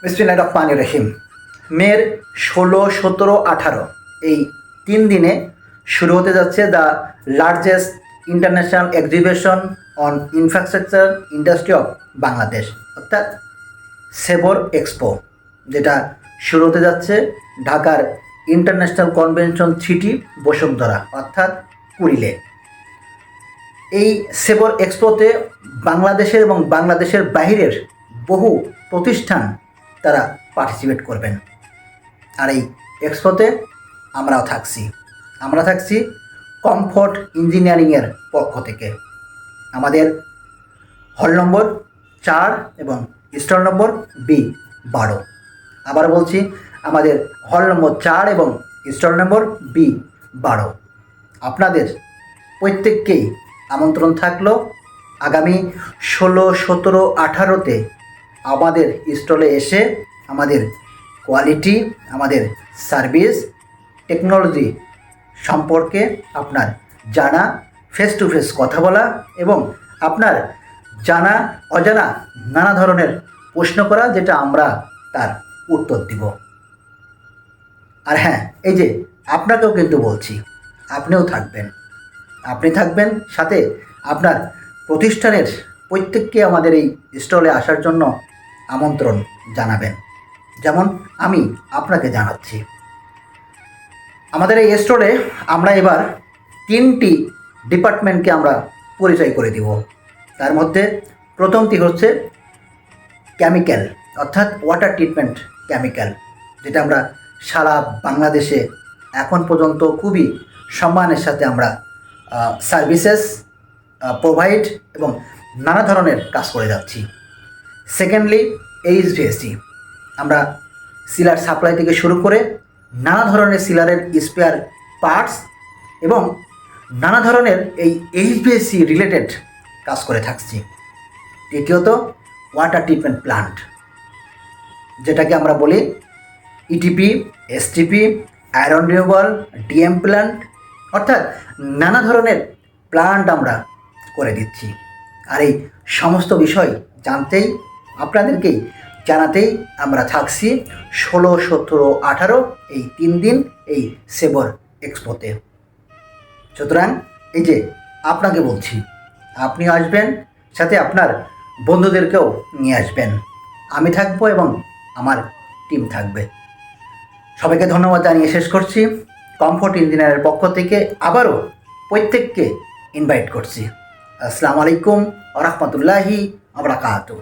বিসমিল্লাহির রহমানির রহিম। মের 16, 17, 18 এই 3 দিনে শুরু হতে যাচ্ছে the largest international exhibition on infrastructure industry of Bangladesh, অর্থাৎ সেবর এক্সপো, যেটা শুরু হতে যাচ্ছে ঢাকার ইন্টারন্যাশনাল কনভেনশন সিটি বসুন্ধরা অর্থাৎ কুড়িলে। এই সেবর এক্সপোতে বাংলাদেশের এবং বাংলাদেশের বাইরের বহু প্রতিষ্ঠান তারা পার্টিসিপেট করবেন। আর এই এক্সপোতে আমরা থাকছি কমফোর্ট ইঞ্জিনিয়ারিংয়ের পক্ষ থেকে। আমাদের হল নম্বর 4 এবং স্টল নম্বর B12। আবার বলছি, আমাদের হল নম্বর 4 এবং স্টল নম্বর B12। আপনাদের প্রত্যেককেই আমন্ত্রণ থাকলো আগামী 16, 17, 18তে আমাদের স্টলে এসে আমাদের কোয়ালিটি, আমাদের সার্ভিস, টেকনোলজি সম্পর্কে আপনার জানা, ফেস টু ফেস কথা বলা এবং আপনার জানা অজানা নানা ধরনের প্রশ্ন করা, যেটা আমরা তার উত্তর দিব। আর হ্যাঁ, এই যে আপনাকেও কিন্তু বলছি, আপনি থাকবেন সাথে আপনার প্রতিষ্ঠানের প্রত্যেককে আমাদের এই স্টলে আসার জন্য আমন্ত্রণ জানাবেন, যেমন আমি আপনাকে জানাচ্ছি। আমাদের এই স্টলে আমরা এবার 3টি ডিপার্টমেন্টকে আমরা পরিচয় করে দিব। তার মধ্যে প্রথমটি হচ্ছে কেমিক্যাল, অর্থাৎ ওয়াটার ট্রিটমেন্ট কেমিক্যাল, যেটা আমরা সারা বাংলাদেশে এখন পর্যন্ত খুবই সম্মানের সাথে আমরা সার্ভিসেস প্রোভাইড এবং নানা ধরনের কাজ করে যাচ্ছি। সেকেন্ডলি HVAC, আমরা সিলার সাপ্লাই থেকে শুরু করে নানা ধরনের সিলারের স্পেয়ার পার্টস এবং নানা ধরনের এই HVAC রিলেটেড কাজ করে থাকছি। তৃতীয়ত ওয়াটার ট্রিটমেন্ট প্লান্ট, যেটাকে আমরা বলি ETP, STP, iron removal, DM plant, অর্থাৎ নানা ধরনের প্লান্ট আমরা করে দিচ্ছি। আর এই সমস্ত বিষয় জানতেই, আপনাদেরকেই জানাতেই আমরা থাকছি 16, 17, 18 এই 3 দিন এই সেবর এক্সপোতে। সুতরাং এই যে আপনাকে বলছি, আপনি আসবেন, সাথে আপনার বন্ধুদেরকেও নিয়ে আসবেন। আমি থাকবো এবং আমার টিম থাকবে। সবাইকে ধন্যবাদ জানিয়ে শেষ করছি। কমফোর্ট ইঞ্জিনিয়ারের পক্ষ থেকে আবারও প্রত্যেককে ইনভাইট করছি। আসসালামু আলাইকুম ওয়া রাহমাতুল্লাহি ওয়া বারাকাতুহু।